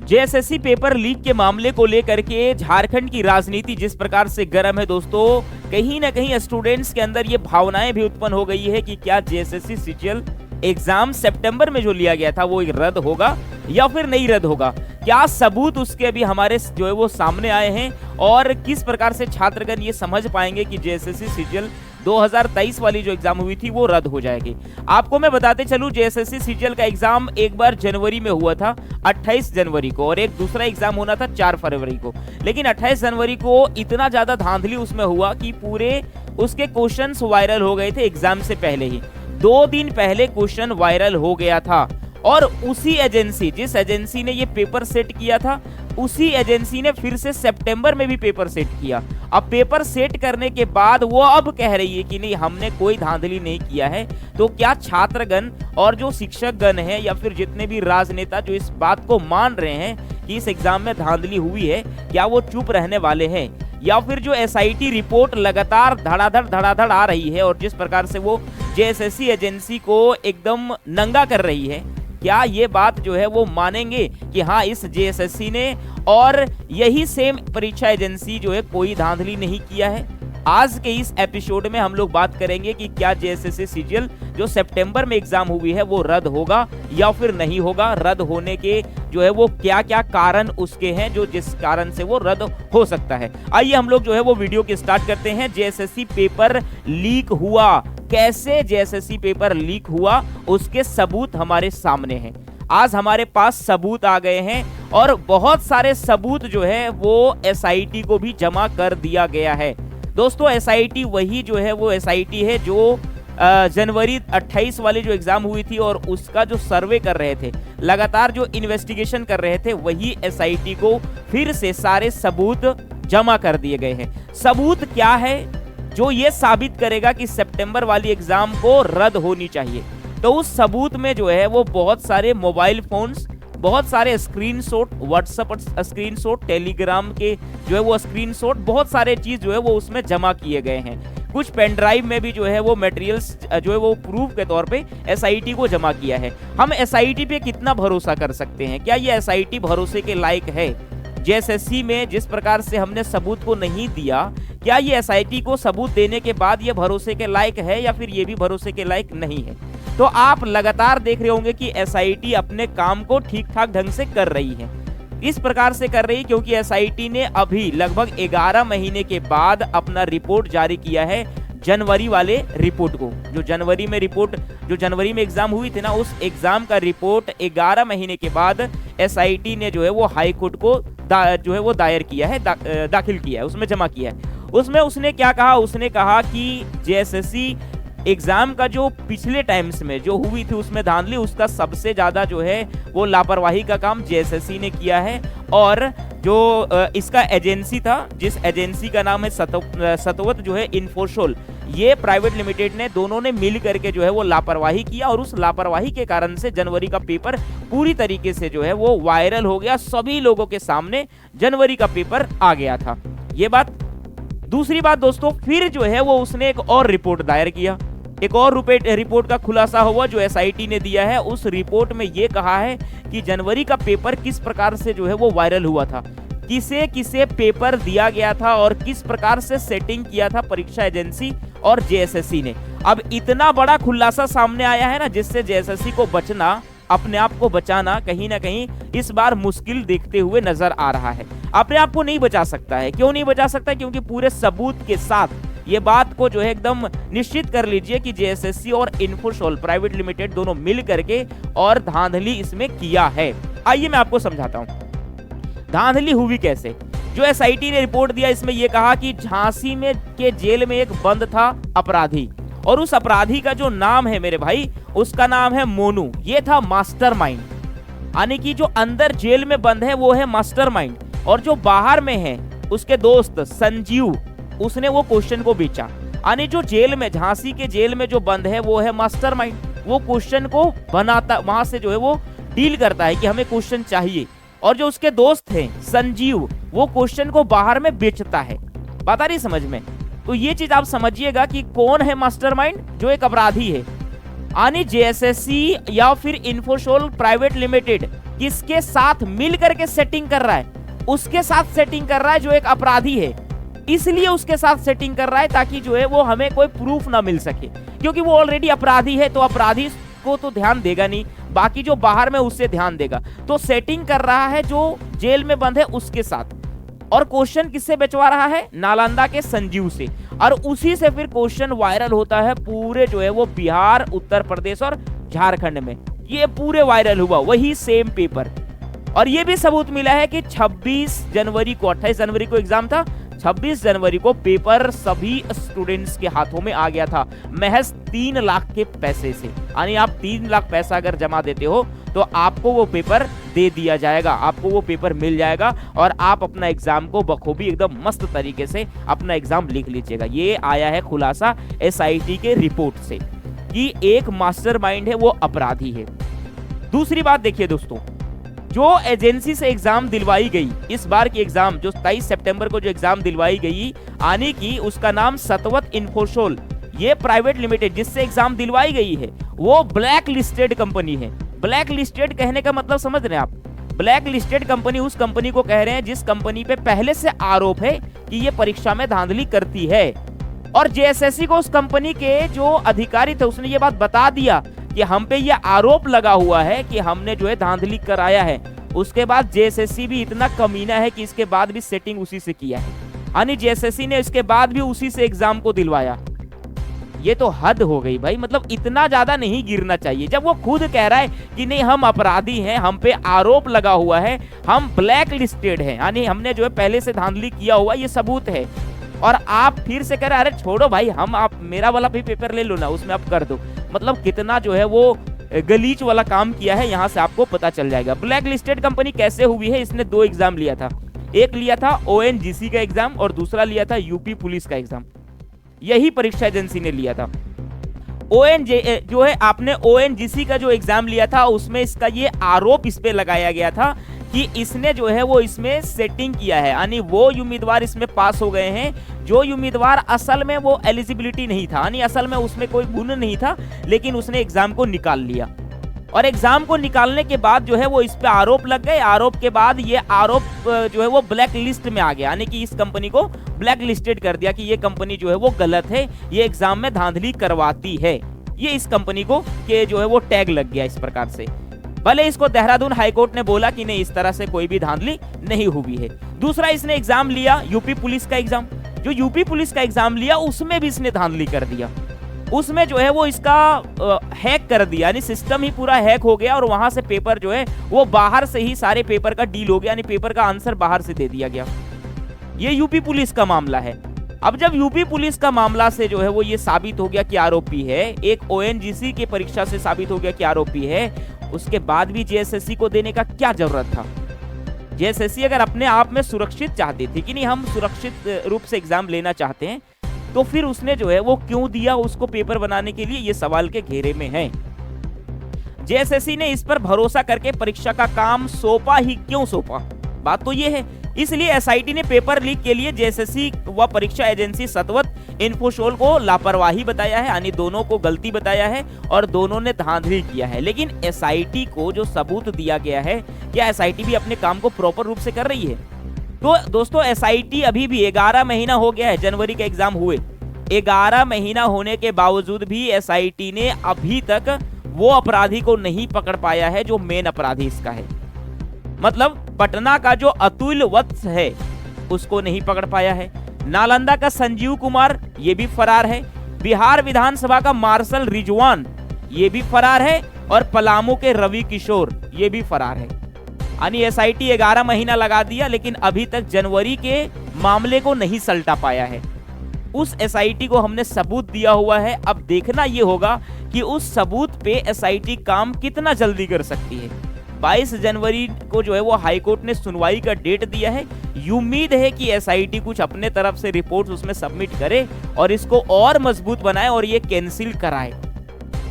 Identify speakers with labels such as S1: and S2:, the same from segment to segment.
S1: JSSC paper leak के मामले को लेकर के झारखंड की राजनीति जिस प्रकार से गर्म है दोस्तों, कहीं ना कहीं स्टूडेंट्स के अंदर ये भावनाएं भी उत्पन्न हो गई है कि क्या जेएसएससी सीजीएल एग्जाम सितंबर में जो लिया गया था वो रद्द होगा या फिर नहीं रद्द होगा। क्या सबूत उसके अभी हमारे जो है वो सामने आए हैं और किस प्रकार से छात्रगण ये समझ पाएंगे कि जेएसएससी सीजीएल 2023 वाली जो एग्जाम हुई थी वो रद्द हो जाएगी। आपको मैं बताते चलूं, जेएसएससी सीजीएल का एग्जाम एक बार जनवरी में हुआ था 28 जनवरी को और एक दूसरा एग्जाम होना था 4 फरवरी को। लेकिन 28 जनवरी को इतना ज्यादा धांधली उसमें हुआ कि पूरे उसके क्वेश्चंस वायरल हो गए थे एग्जाम से पहले ही। 2 दिन पहले क्वेश्चन वायरल हो गया था और उसी एजेंसी, जिस एजेंसी ने ये पेपर सेट किया था, उसी एजेंसी ने फिर से सितंबर में भी पेपर सेट किया। अब पेपर सेट करने के बाद वो अब कह रही है कि नहीं, हमने कोई धांधली नहीं किया है। तो क्या छात्रगण और जो शिक्षकगण हैं या फिर जितने भी राजनेता जो इस बात को मान रहे हैं कि इस एग्जाम में धांधली हुई है, क्या वो चुप रहने वाले हैं? या फिर जो एसआईटी रिपोर्ट लगातार धड़ाधड़ आ रही है और जिस प्रकार से वो जेएसएससी एजेंसी को एकदम नंगा कर रही है, क्या ये बात जो है वो मानेंगे कि हाँ, इस जेएसएससी ने और यही सेम परीक्षा एजेंसी जो है कोई धांधली नहीं किया है? आज के इस एपिसोड में हम लोग बात करेंगे कि क्या जेएसएससी सीजीएल जो सितंबर में एग्जाम हुई है वो रद्द होगा या फिर नहीं होगा। रद्द होने के जो है वो क्या क्या कारण उसके हैं जो जिस कारण से वो रद्द हो सकता है। आइए हम लोग जो है वो वीडियो की स्टार्ट करते हैं। जेएसएससी पेपर लीक हुआ, कैसे जेएसएससी पेपर लीक हुआ उसके सबूत हमारे सामने हैं। आज हमारे पास सबूत आ गए हैं और बहुत सारे सबूत जो है वो एसआईटी को भी जमा कर दिया गया है। दोस्तों, एसआईटी वही जो है वो एसआईटी है जो जनवरी 28 वाली जो एग्जाम हुई थी और उसका जो सर्वे कर रहे थे, लगातार जो इन्वेस्टिगेशन कर रहे थे, वही एसआईटी को फिर से सारे सबूत जमा कर दिए गए हैं। सबूत क्या है जो ये साबित करेगा कि सितंबर वाली एग्जाम को रद्द होनी चाहिए? तो उस सबूत में जो है वो बहुत सारे मोबाइल फोन्स, बहुत सारे स्क्रीनशॉट, व्हाट्सएप स्क्रीनशॉट, टेलीग्राम के जो है वो स्क्रीनशॉट, बहुत सारे चीज जो है वो उसमें जमा किए गए हैं। कुछ पेन ड्राइव में भी जो है वो मटेरियल्स जो है वो प्रूफ के तौर पे एसआईटी को जमा किया है। हम एसआईटी पे कितना भरोसा कर सकते हैं? क्या ये एसआईटी भरोसे के लायक है? जेएसएससी में जिस प्रकार से हमने सबूत को नहीं दिया, क्या ये एसआईटी को सबूत देने के बाद ये भरोसे के लायक है या फिर ये भी भरोसे के लायक नहीं है? तो आप लगातार देख रहे होंगे कि एसआईटी अपने काम को ठीक ठाक ढंग से कर रही है। इस प्रकार से कर रही है क्योंकि एसआईटी ने अभी लगभग 11 महीने के बाद अपना रिपोर्ट जारी किया है, जनवरी वाले रिपोर्ट को। जो जनवरी में एग्जाम हुई थी ना, उस एग्जाम का रिपोर्ट 11 महीने के बाद एसआईटी ने जो है वो हाई कोर्ट को जो है वो दायर किया है, दाखिल किया है, उसमें जमा किया है। उसमें उसने क्या कहा? उसने कहा कि जेएसएससी एग्जाम का जो पिछले टाइम्स में जो हुई थी उसमें धांधली, उसका सबसे ज्यादा जो है वो लापरवाही का काम जेएसएससी ने किया है। और जो इसका एजेंसी था, जिस एजेंसी का नाम है सतवत जो है इन्फोसोल, ये प्राइवेट लिमिटेड ने, दोनों ने मिल करके जो है वो लापरवाही किया और उस लापरवाही के कारण से जनवरी का पेपर पूरी तरीके से जो है वो वायरल हो गया। सभी लोगों के सामने जनवरी का पेपर आ गया था। ये बात। दूसरी बात दोस्तों, फिर जो है वो उसने एक और रिपोर्ट दायर किया। एक और रिपोर्ट का खुलासा हुआ जो एसआईटी ने दिया है। उस रिपोर्ट में ये कहा है कि जनवरी का पेपर किस प्रकार से जो है वो वायरल हुआ था, किसे किसे पेपर दिया गया था और किस प्रकार से सेटिंग किया था परीक्षा एजेंसी और जेएसएससी ने। अब इतना बड़ा खुलासा सामने आया है ना, जिससे जेएसएससी को बचना, अपने आप को बचाना कहीं ना कहीं इस बार मुश्किल देखते हुए नजर आ रहा है। अपने आप को नहीं बचा सकता है। क्यों नहीं बचा सकता? क्योंकि पूरे सबूत के साथ ये बात को जो है एकदम निश्चित कर लीजिए कि जेएसएससी और इन्फोसोल प्राइवेट लिमिटेड दोनों मिल करके और धांधली इसमें किया है। आइए मैं आपको समझाता हूं धांधली हुई कैसे। जो एसआईटी ने रिपोर्ट दिया, इसमें यह कहा कि झांसी में के जेल में एक बंद था अपराधी और उस अपराधी का जो नाम है मेरे भाई, उसका नाम है मोनू। ये था मास्टरमाइंड, यानी कि जो अंदर जेल में बंद है वो है मास्टरमाइंड और जो बाहर में है उसके दोस्त संजीव, उसने वो क्वेश्चन को बेचा। यानी जो जेल में, झांसी के जेल में जो बंद है वो है मास्टरमाइंड, वो क्वेश्चन को बनाता, वहां से जो है वो डील करता है कि हमें क्वेश्चन चाहिए। और जो उसके दोस्त हैं संजीव, वो क्वेश्चन को बाहर में बेचता है। बात आ रही समझ में? तो ये चीज आप समझिएगा कि कौन है मास्टरमाइंड? जो एक अपराधी है, यानी जेएसएससी या फिर इन्फोसोल प्राइवेट लिमिटेड किसके साथ मिल करके सेटिंग कर रहा है? उसके साथ सेटिंग कर रहा है जो एक अपराधी है, इसलिए उसके साथ सेटिंग कर रहा है ताकि जो है वो हमें कोई प्रूफ ना मिल सके, क्योंकि वो ऑलरेडी अपराधी है तो अपराधी को तो ध्यान देगा नहीं, बाकी जो बाहर में उससे ध्यान देगा। तो सेटिंग कर रहा है जो जेल में बंद है उसके साथ। और क्वेश्चन किससे बचवा रहा है? नालंदा के संजीव से, और उसी से फिर क्वेश्चन वायरल होता है पूरे जो है वो बिहार, उत्तर प्रदेश और झारखंड में, ये पूरे वायरल हुआ वही सेम पेपर। और ये भी सबूत मिला है कि 26 जनवरी को 28 जनवरी को एग्जाम था, 26 जनवरी को पेपर सभी स्टूडेंट्स के हाथों में आ गया था, महज 3 लाख के पैसे से। यानी आप 3 लाख पैसा अगर जमा देते हो तो आपको वो पेपर दे दिया जाएगा, आपको वो पेपर मिल जाएगा और आप अपना एग्जाम को बखूबी एकदम मस्त तरीके से अपना एग्जाम लिख लीजिएगा। ये आया है खुलासा एसआईटी के रिपोर्ट से कि एक मास्टरमाइंड है वो अपराधी है। दूसरी बात देखिए दोस्तों, जो एजेंसी से एग्जाम दिलवाई गई, इस बार की एग्जाम जो 23 सितंबर को जो एग्जाम दिलवाई गई, आने की उसका नाम सतवत इन्फोसोल, ये प्राइवेट लिमिटेड जिससे एग्जाम दिलवाई गई है वो ब्लैक लिस्टेड कंपनी है। ब्लैक लिस्टेड कहने का मतलब समझ रहे हैं आप? ब्लैक लिस्टेड कंपनी उस कंपनी को कह रहे हैं जिस कंपनी पे पहले से आरोप है कि ये परीक्षा में धांधली करती है। और जेएसएससी को उस कंपनी के जो अधिकारी थे उसने ये बात बता दिया कि हम पे ये आरोप लगा हुआ है कि हमने जो है धांधली कराया है। उसके बाद जेएसएससी भी इतना कमीना है कि इसके बाद भी सेटिंग उसी से किया है, यानी जेएसएससी ने इसके बाद भी उसी से एग्जाम को दिलवाया। ये तो हद हो गई भाई, मतलब इतना ज्यादा नहीं गिरना चाहिए। जब वो खुद कह रहा है कि नहीं हम अपराधी हैं, हम पे आरोप लगा हुआ है, हम ब्लैक लिस्टेड हैं, यानी हमने जो है पहले से धांधली किया हुआ, ये सबूत है, और आप फिर से कह रहे अरे छोड़ो भाई, हम आप मेरा वाला भी पेपर ले लो ना, उसमें आप कर दो। मतलब कितना जो है वो गलीच वाला काम किया है, यहाँ से आपको पता चल जाएगा। ब्लैक लिस्टेड कंपनी कैसे हुई है? इसने 2 एग्जाम लिया था, एक लिया था ओएनजीसी का एग्जाम और दूसरा लिया था यूपी पुलिस का एग्जाम। यही परीक्षा एजेंसी ने लिया था। जो है आपने ओएनजीसी का जो एग्जाम लिया था उसमें इसका ये आरोप इस पे लगाया गया था कि इसने जो है वो इसमें सेटिंग किया है, यानी वो उम्मीदवार इसमें पास हो गए हैं जो उम्मीदवार असल में वो एलिजिबिलिटी नहीं था, यानी असल में उसमें कोई गुण नहीं था, लेकिन उसने एग्जाम को निकाल लिया। और एग्जाम को निकालने के बाद जो है वो इस पे आरोप लग गए। आरोप के बाद ये आरोप जो है वो ब्लैक लिस्ट में आ गया, यानी कि इस कंपनी को ब्लैक लिस्टेड कर दिया कि ये कंपनी जो है वो गलत है, ये एग्जाम में धांधली करवाती है। ये इस कंपनी को के जो है वो टैग लग गया इस प्रकार से। भले इसको देहरादून हाईकोर्ट ने बोला कि नहीं इस तरह से कोई भी धांधली नहीं हुई है। दूसरा इसने एग्जाम लिया यूपी पुलिस का एग्जाम, जो यूपी पुलिस का एग्जाम लिया उसमें भी इसने धांधली कर दिया। उसमें जो है वो इसका हैक कर दिया, यानी सिस्टम ही पूरा हैक हो गया और वहां से पेपर जो है वो बाहर से ही सारे पेपर का डील हो गया, यानी पेपर का आंसर बाहर से दे दिया गया। ये यूपी पुलिस का मामला है। अब जब यूपी पुलिस का मामला से जो है वो ये साबित हो गया कि आरोपी है, एक ओएनजीसी की परीक्षा से साबित हो गया कि आरोपी है, उसके बाद भी जेएसएससी को देने का क्या जरूरत था? जेएसएससी अगर अपने आप में सुरक्षित चाहती थी कि नहीं हम सुरक्षित रूप से एग्जाम लेना चाहते हैं, तो फिर उसने जो है वो क्यों दिया उसको पेपर बनाने के लिए? ये सवाल के घेरे में है। जेएसएससी ने इस पर भरोसा करके परीक्षा का काम सौंपा ही क्यों सौंपा? बात तो ये है, इसलिए एसआईटी ने पेपर लीक के लिए जेएसएससी व परीक्षा एजेंसी सतवत इन्फोसोल को लापरवाही बताया है, यानी दोनों को गलती बताया है और दोनों ने धांधली किया है। लेकिन एसआईटी को जो सबूत दिया गया है, क्या एसआईटी भी अपने काम को प्रॉपर रूप से कर रही है? तो दोस्तों एसआईटी अभी भी 11 महीना हो गया है, जनवरी के एग्जाम हुए, 11 महीना होने के बावजूद भी एसआईटी ने अभी तक वो अपराधी को नहीं पकड़ पाया है जो मेन अपराधी इसका है। मतलब पटना का जो अतुल वत्स है उसको नहीं पकड़ पाया है, नालंदा का संजीव कुमार ये भी फरार है, बिहार विधानसभा का मार्शल रिजवान ये भी फरार है, और पलामू के रवि किशोर ये भी फरार है। यानी एसआईटी 11 महीना लगा दिया लेकिन अभी तक जनवरी के मामले को नहीं सलटा पाया है। उस एसआईटी को हमने सबूत दिया हुआ है, अब देखना यह होगा कि उस सबूत पे एसआईटी काम कितना जल्दी कर सकती है। 22 जनवरी को जो है वो हाईकोर्ट ने सुनवाई का डेट दिया है। उम्मीद है कि एसआईटी कुछ अपने तरफ से रिपोर्ट उसमें सबमिट करे और इसको और मजबूत बनाए और ये कैंसिल कराए।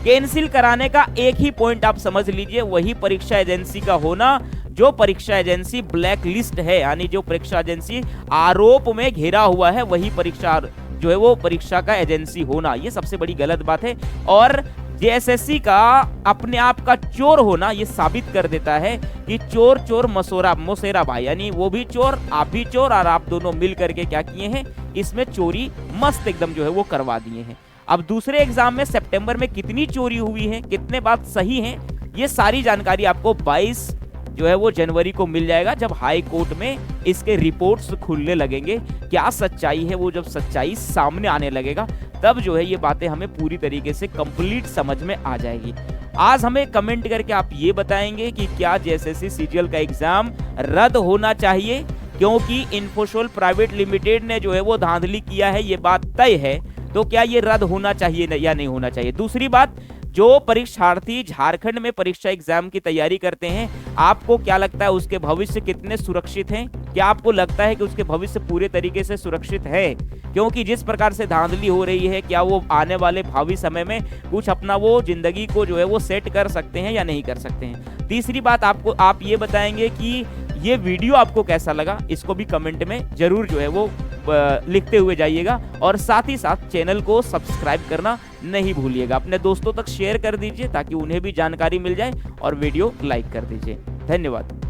S1: कैंसिल कराने का एक ही पॉइंट आप समझ लीजिए, वही परीक्षा एजेंसी का होना जो परीक्षा एजेंसी ब्लैक लिस्ट है, यानी जो परीक्षा एजेंसी आरोप में घेरा हुआ है, वही परीक्षा जो है वो परीक्षा का एजेंसी होना, ये सबसे बड़ी गलत बात है। और जेएसएससी का अपने आप का चोर होना ये साबित कर देता है कि चोर चोर मौसेरा भाई, यानी वो भी चोर आप भी चोर और आप दोनों मिल करके क्या किए हैं, इसमें चोरी मस्त एकदम जो है वो करवा दिए हैं। अब दूसरे एग्जाम में सितंबर में कितनी चोरी हुई है, कितने बात सही है, ये सारी जानकारी आपको 22 जो है वो जनवरी को मिल जाएगा, जब हाई कोर्ट में इसके रिपोर्ट्स खुलने लगेंगे। क्या सच्चाई है, वो जब सच्चाई सामने आने लगेगा तब जो है ये बातें हमें पूरी तरीके से कंप्लीट समझ में आ जाएगी। आज हमें कमेंट करके आप ये बताएंगे कि क्या जेएसएससी सीजीएल का एग्जाम रद्द होना चाहिए, क्योंकि इन्फोसोल प्राइवेट लिमिटेड ने जो है वो धांधली किया है, ये बात तय है। तो क्या ये रद्द होना चाहिए या नहीं होना चाहिए। दूसरी बात, जो परीक्षार्थी झारखंड में परीक्षा एग्जाम की तैयारी करते हैं, आपको क्या लगता है उसके भविष्य कितने सुरक्षित हैं? क्या आपको लगता है कि उसके भविष्य पूरे तरीके से सुरक्षित है? क्योंकि जिस प्रकार से धांधली हो रही है, क्या वो आने वाले भावी समय में कुछ अपना वो जिंदगी को जो है वो सेट कर सकते हैं या नहीं कर सकते हैं। तीसरी बात, आप ये बताएंगे कि ये वीडियो आपको कैसा लगा, इसको भी कमेंट में जरूर जो है वो लिखते हुए जाइएगा, और साथ ही साथ चैनल को सब्सक्राइब करना नहीं भूलिएगा। अपने दोस्तों तक शेयर कर दीजिए ताकि उन्हें भी जानकारी मिल जाए, और वीडियो लाइक कर दीजिए। धन्यवाद।